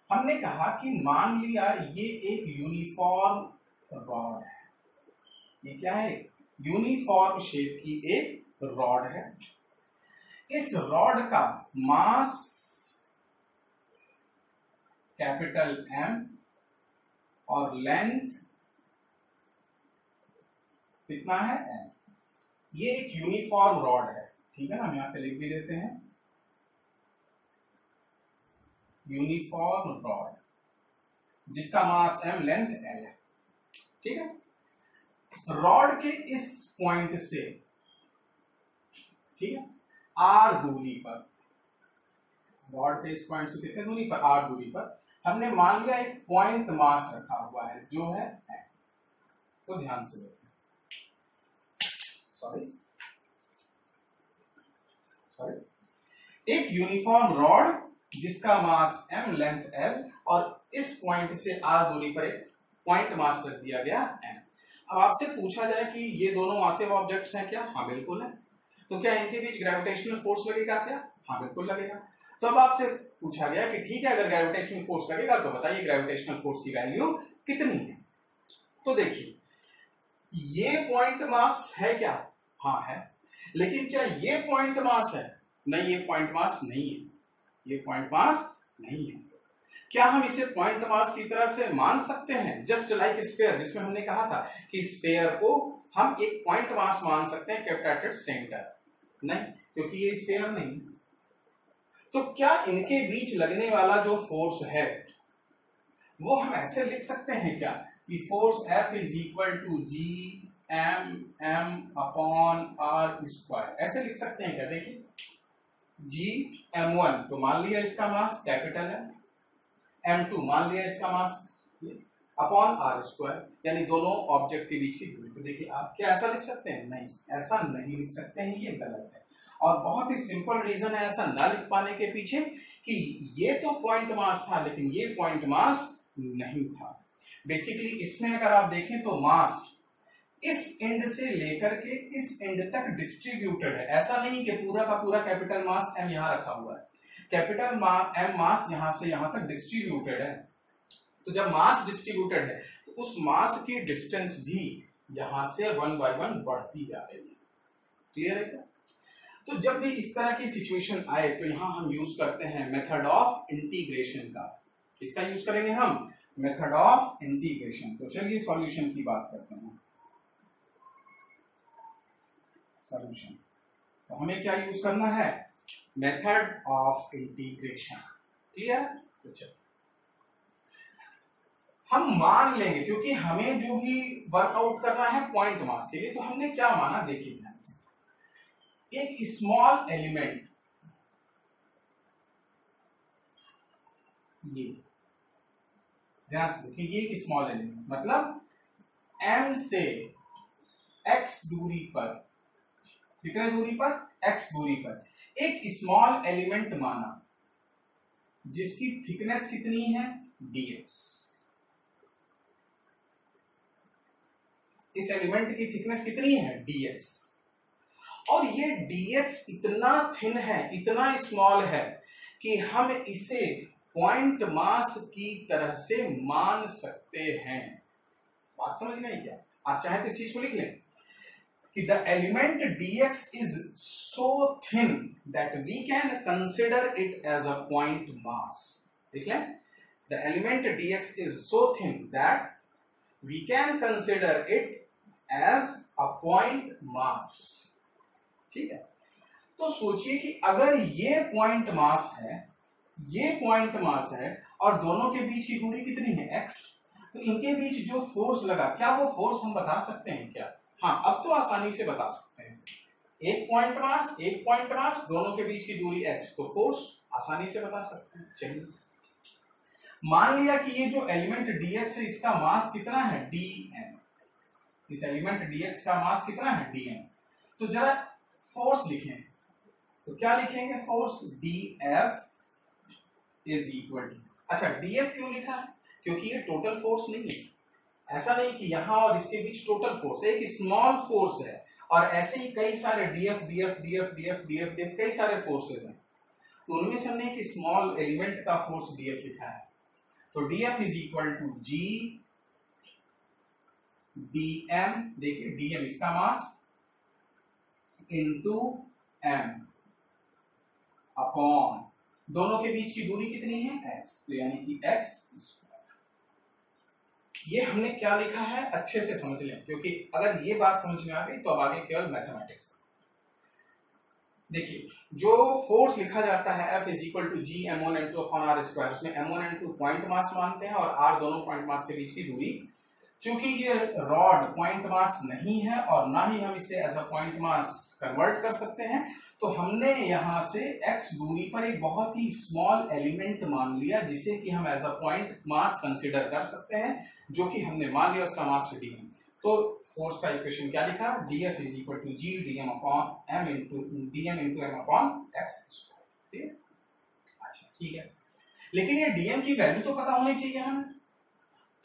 हमने कहा कि मान लिया ये एक यूनिफॉर्म रॉड है। ये क्या है, यूनिफॉर्म शेप की एक रॉड है। इस रॉड का मास कैपिटल M और लेंथ कितना है, M। ये एक यूनिफॉर्म रॉड है। ठीक है ना, हम यहां पे लिख भी देते हैं यूनिफॉर्म रॉड, जिसका मास M, लेंथ L है। ठीक है, रॉड के इस पॉइंट से, ठीक है, R दूरी पर, रॉड के इस पॉइंट से कितने दूरी पर, R दूरी पर हमने मान लिया एक पॉइंट मास रखा हुआ है जो है M। तो ध्यान से देखें, एक यूनिफॉर्म रॉड जिसका मास M, लेंथ L, और इस पॉइंट से R दूरी पर एक पॉइंट मास रख दिया गया M। अब आपसे पूछा जाए कि ये दोनों मासिव ऑब्जेक्ट्स हैं क्या, हाँ बिल्कुल है। तो क्या इनके बीच ग्रेविटेशनल फोर्स लगेगा क्या, हाँ बिल्कुल लगेगा। तो अब आपसे पूछा गया कि ठीक है, अगर ग्रेविटेशनल फोर्स लगेगा तो बताइए ग्रेविटेशनल फोर्स की वैल्यू कितनी है। तो देखिए, ये पॉइंट मास है क्या, हाँ है। लेकिन क्या ये पॉइंट मास है, नहीं, ये पॉइंट मास नहीं है, ये पॉइंट मास नहीं है। क्या हम इसे पॉइंट मास की तरह से मान सकते हैं, जस्ट लाइक स्फीयर, जिसमें हमने कहा था कि स्फीयर को हम एक पॉइंट मास मान सकते हैं केप्ट एट इट्स सेंटर? नहीं, क्योंकि ये स्फीयर नहीं। तो क्या इनके बीच लगने वाला जो फोर्स है वो हम ऐसे लिख सकते हैं क्या कि force F is equal to G m upon r square, ऐसे लिख सकते हैं क्या? देखिए, जी m1 तो मान लिया इसका मास कैपिटल है, m2 मान लिया इसका मास। अपॉन आर स्क्वायर, यानी दोनों ऑब्जेक्ट के बीच की दूरी। तो देखिए आप क्या ऐसा लिख सकते हैं? नहीं, ऐसा नहीं लिख सकते हैं, ये गलत है। और बहुत ही सिंपल रीजन है ऐसा ना लिख पाने के पीछे कि ये तो पॉइंट मास था लेकिन ये पॉइंट मास नहीं था। बेसिकली इसमें अगर आप देखें तो मास इस एंड से लेकर के इस एंड तक डिस्ट्रीब्यूटेड है। ऐसा नहीं कि पूरा का पूरा कैपिटल मास एम यहां रखा हुआ है, कैपिटल एम मास यहां से यहां तक डिस्ट्रीब्यूटेड है। तो जब मास डिस्ट्रीब्यूटेड है तो उस मास की डिस्टेंस भी यहां से 1 by 1 बढ़ती जा रही है। क्लियर है क्या? तो जब भी इस तरह की सिचुएशन आए तो यहां हम यूज करते हैं मेथड ऑफ इंटीग्रेशन का। किसका यूज करेंगे हम? Method of integration. तो चलिए सॉल्यूशन की बात करते हैं। सॉल्यूशन तो हमें क्या यूज करना है? Method of integration. क्लियर? तो चलिए हम मान लेंगे, क्योंकि हमें जो भी वर्कआउट करना है पॉइंट मास के लिए, तो हमने क्या माना देखिए ध्यान से। एक स्मॉल एलिमेंट, ये ध्यान से देखिए, ये एक स्मॉल एलिमेंट मतलब m से x दूरी पर, कितने दूरी पर? x दूरी पर एक स्मॉल एलिमेंट माना जिसकी थिकनेस कितनी है? dx। इस एलिमेंट की थिकनेस कितनी है? dx। और ये dx इतना थिन है, इतना स्मॉल है कि हम इसे पॉइंट मास की तरह से मान सकते हैं। बात समझ में आई क्या? आप चाहे तो इस चीज को लिख लें कि the element dx is so thin that we can consider it as a point mass. देख लें, the element dx is so thin that we can consider it as a point mass. ठीक है? तो सोचिए कि अगर ये पॉइंट मास है, ये पॉइंट मास है और दोनों के बीच की दूरी कितनी है? x। तो इनके बीच जो फोर्स लगा, क्या वो फोर्स हम बता सकते हैं क्या? हाँ, अब तो आसानी से बता सकते हैं। एक पॉइंट मास, दोनों के बीच की दूरी x, तो फोर्स आसानी से बता सकते हैं। चलिए मान लिया कि ये जो एलिमेंट dx है इसका मास कितना है? dm। इस एलिमेंट dx का मास कितना है? dm। तो जरा फोर्स लिखें, तो क्या लिखेंगे? Force dF is equal to, अच्छा dF क्यों लिखा है? क्योंकि ये टोटल फोर्स नहीं है। ऐसा नहीं कि यहां और इसके बीच टोटल फोर्स है, एक स्मॉल फोर्स है और ऐसे ही कई सारे dF dF dF dF dF dF कई सारे फोर्सेज हैं। तो उनमें से हमने एक स्मॉल एलिमेंट का फोर्स dF लिखा है। तो dF is equal to G dm, देखिए dm इसका मास इंटू m अपॉन दोनों के बीच की दूरी कितनी है? x, तो यानी कि x स्क्वायर। ये हमने क्या लिखा है अच्छे से समझ लें, क्योंकि अगर ये बात समझ में आ गई तो अब आगे केवल मैथमेटिक्स। देखिए जो फोर्स लिखा जाता है F is equal to G m1 m2 upon r square, उसमें m1 m2 पॉइंट मास मानते हैं और r दोनों पॉइंट मास के बीच की दूरी। चूंकि ये रॉड पॉइंट मास नहीं है और ना ही हम इसे as a point mass convert कर सकते हैं, तो हमने यहां से x दूरी पर एक बहुत ही स्मॉल एलिमेंट मान लिया जिसे कि हम as a point mass consider कर सकते हैं, जो कि हमने मान लिया उसका मास dm। तो फोर्स का इक्वेशन क्या लिखा? dF is equal to G dm upon m into dm into m upon x square. ठीक है? अच्छा ठीक है, लेकिन ये dm की वैल्यू तो पता होनी चाहिए हमें।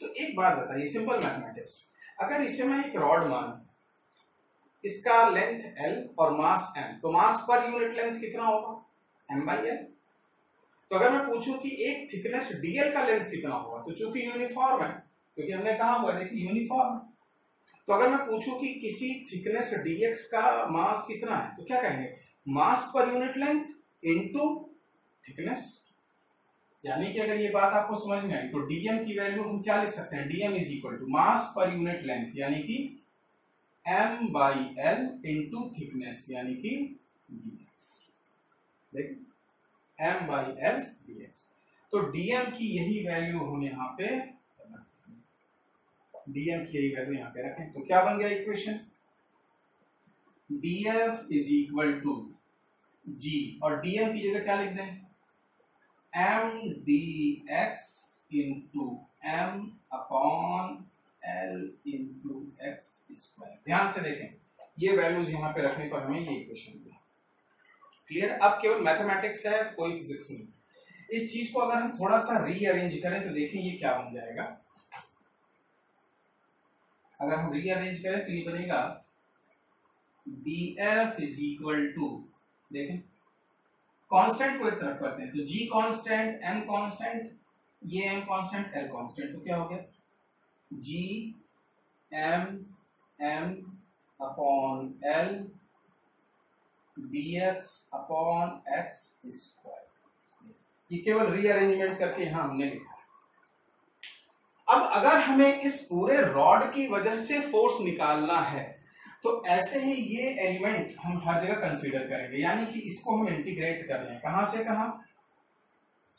तो एक बात बताइए, सिंपल मैथमेटिक्स, अगर इसे मैं एक रॉड मान, इसका लेंथ L और मास m, तो मास पर यूनिट लेंथ कितना होगा? m/l। तो अगर मैं पूछूं कि एक थिकनेस dl का लेंथ कितना होगा, तो चूंकि यूनिफॉर्म है, क्योंकि हमने कहा हुआ देखिए यूनिफॉर्म, तो अगर मैं पूछूं कि किसी थिकनेस dx का मास कितना है, तो क्या कहेंगे? मास per unit length into thickness. यानी कि अगर ये बात आपको समझ में आई तो dm की वैल्यू हम क्या लिख सकते हैं? dm is equal to mass per unit length यानी कि m/l इंटू थिकनेस यानी कि dx। देख m/l dx। तो dm की यही वैल्यू हम यहाँ पे, dm की यही वैल्यू यहाँ पे रखें, तो क्या बन गया equation? df is equal to g और dm की जगह क्या लिख दें? m dx into m upon l into x square. ध्यान से देखें, ये वैल्यूज यहाँ पे रखने पर हमें ये इक्वेशन मिला। क्लियर? अब केवल मैथमेटिक्स है, कोई फिजिक्स नहीं। इस चीज को अगर हम थोड़ा सा रीअरेंज करें तो देखें ये क्या बन जाएगा। अगर हम रीअरेंज करें तो ये बनेगा df इज इक्वल टू, देखें कांस्टेंट को एक तरफ करते हैं तो g कांस्टेंट, m कांस्टेंट, ये m कांस्टेंट, l कांस्टेंट, तो क्या हो गया g m upon l dx upon x square. ये केवल रीअरेंजमेंट करके यहां हमने लिखा है। अब अगर हमें इस पूरे रॉड की वजह से फोर्स निकालना है तो ऐसे ही ये एलिमेंट हम हर जगह कंसीडर करेंगे, यानी कि इसको हम इंटीग्रेट कर रहे हैं। कहां से कहां?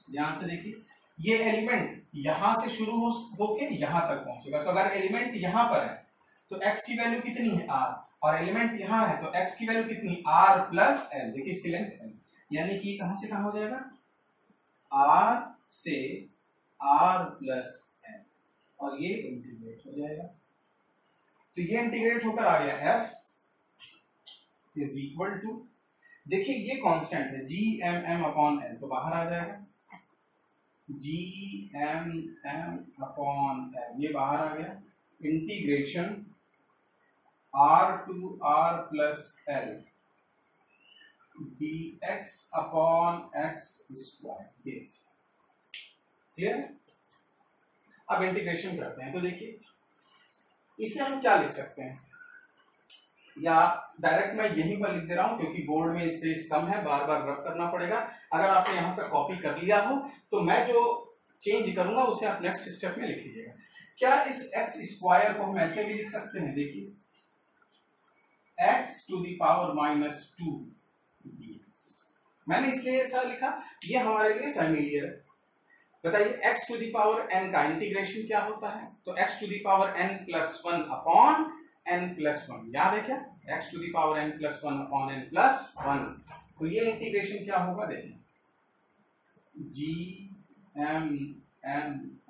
ध्यान से देखिए, ये एलिमेंट यहां से शुरू होके यहां तक पहुंचेगा। तो अगर एलिमेंट यहां पर है तो x की वैल्यू कितनी है r, और एलिमेंट यहां है तो x की वैल्यू कितनी r प्लस l। देखिए इसकी लेंथ l, यानी कि कहां से कहां हो जाएगा, r से r प्लस l, और ये इंटीग्रेट हो जाएगा। तो ये इंटीग्रेट होकर आ गया f इज इक्वल टू, देखिए ये कांस्टेंट है g m अपॉन l, तो बाहर आ जाएगा g m अपॉन l, ये बाहर आ गया। Integration r to r plus l dx upon x square. Clear? अब इंटीग्रेशन करते हैं तो देखिए इसे हम क्या लिख सकते हैं, या डायरेक्ट मैं यहीं पर लिख दे रहा हूं क्योंकि बोर्ड में स्पेस कम है, बार बार रब करना पड़ेगा। अगर आपने यहाँ पर कॉपी कर लिया हो तो मैं जो चेंज करूंगा उसे आप नेक्स्ट स्टेप में लिख लीजिएगा। क्या इस x स्क्वायर को हम ऐसे भी लिख सकते हैं, देखिए x to the power minus 2 dx। मैंने इसलिए ऐसा लिखा, ये हमारे लिए फैमिलियर है। बताइए x to the power n का इंटीग्रेशन क्या होता है, तो x to the power n plus 1 upon n plus 1, याद है क्या, x to the power n plus 1 upon n plus 1। तो ये इंटीग्रेशन क्या होगा, देखिए g m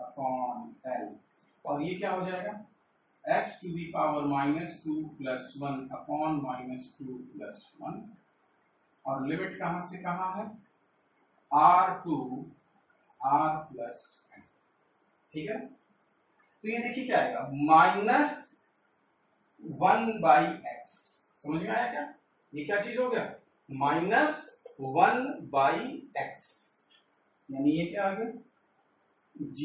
अपॉन l, और ये क्या हो जाएगा x to the power minus 2 plus 1 upon minus 2 plus 1, और लिमिट कहां से कहां है, r to r plus n। ठीक है, तो ये देखिए क्या आएगा, माइनस 1 बाई एक्स। समझ में आया क्या, ये क्या चीज हो गया, माइनस 1 बाई एक्स, यानी ये क्या आ गया g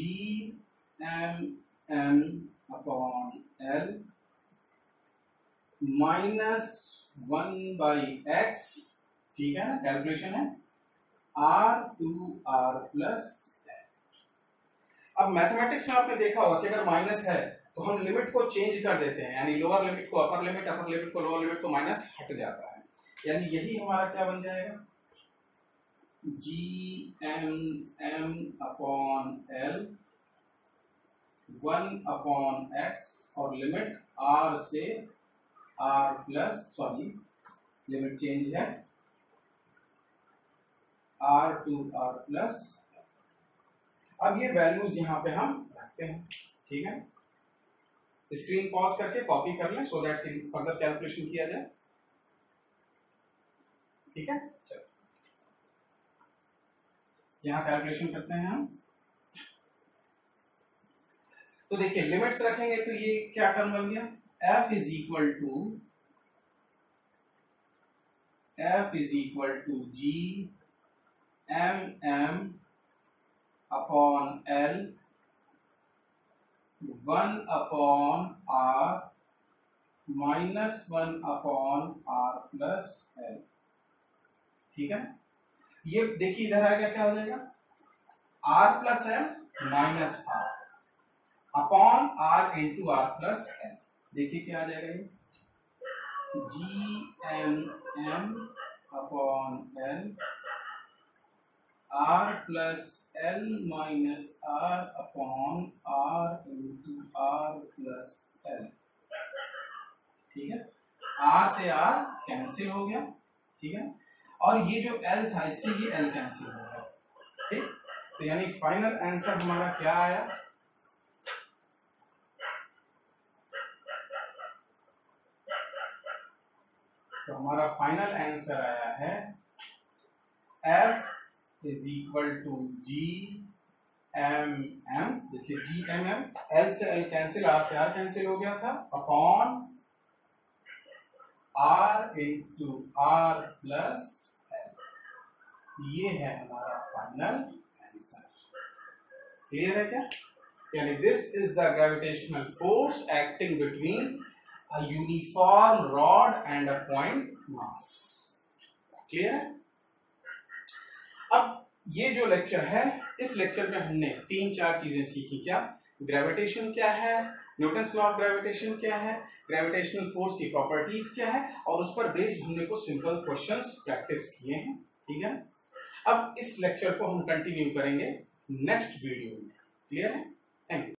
m upon l minus 1 by x. ठीक है ना, कैलकुलेशन है r टू r प्लस। अब मैथमेटिक्स में आपने देखा होगा कि अगर माइनस है तो हम लिमिट को चेंज कर देते हैं, यानी लोअर लिमिट को अपर लिमिट, अपर लिमिट को लोअर लिमिट, तो माइनस हट जाता है। यानी यही हमारा क्या बन जाएगा, जी m upon l 1 upon x, और लिमिट r से r plus, sorry limit change है r टू r प्लस। अब ये वैल्यूज यहां पे हम रखते हैं। ठीक है, स्क्रीन पॉज करके कॉपी कर लें सो दैट फर्दर कैलकुलेशन किया जाए। ठीक है, चलो यहां कैलकुलेशन करते हैं हम। तो देखिए लिमिट्स रखेंगे तो ये क्या टर्म बन गया, f is equal to g m upon l 1 upon r minus 1 upon r plus l। ठीक है, ये देखिए इधर आ गया, क्या हो जाएगा, r plus m minus r upon r into r plus l। देखिए क्या आ जाएगा, ये g m upon l r plus l minus r upon r into r plus l। ठीक है, r से r कैंसिल हो गया। ठीक है, और ये जो l था इससे ये l कैंसिल हो गया। ठीक, तो यानी फाइनल आंसर हमारा क्या आया, तो हमारा फाइनल आंसर आया है F is equal to G M M. देखिए जी एम एम, एल से एल कैंसिल, आर से आर कैंसिल हो गया था, upon R into R plus L. ये है हमारा फाइनल आंसर। क्लियर है क्या? यानी this is the gravitational force acting between a uniform rod and a point mass. Clear है? अब ये जो लेक्चर है, इस लेक्चर में हमने 3-4 चीजें सीखी। क्या? ग्रेविटेशन क्या है, न्यूटन्स लॉ ऑफ ग्रेविटेशन क्या है, ग्रेविटेशनल फोर्स की प्रॉपर्टीज क्या है, और उस पर बेस्ड हमने कुछ सिंपल क्वेश्चंस प्रैक्टिस किए हैं। ठीक है? अब इस लेक्चर को हम कंटिन्यू करेंगे नेक्स्ट वीडियो में। क्लियर है? Thank you.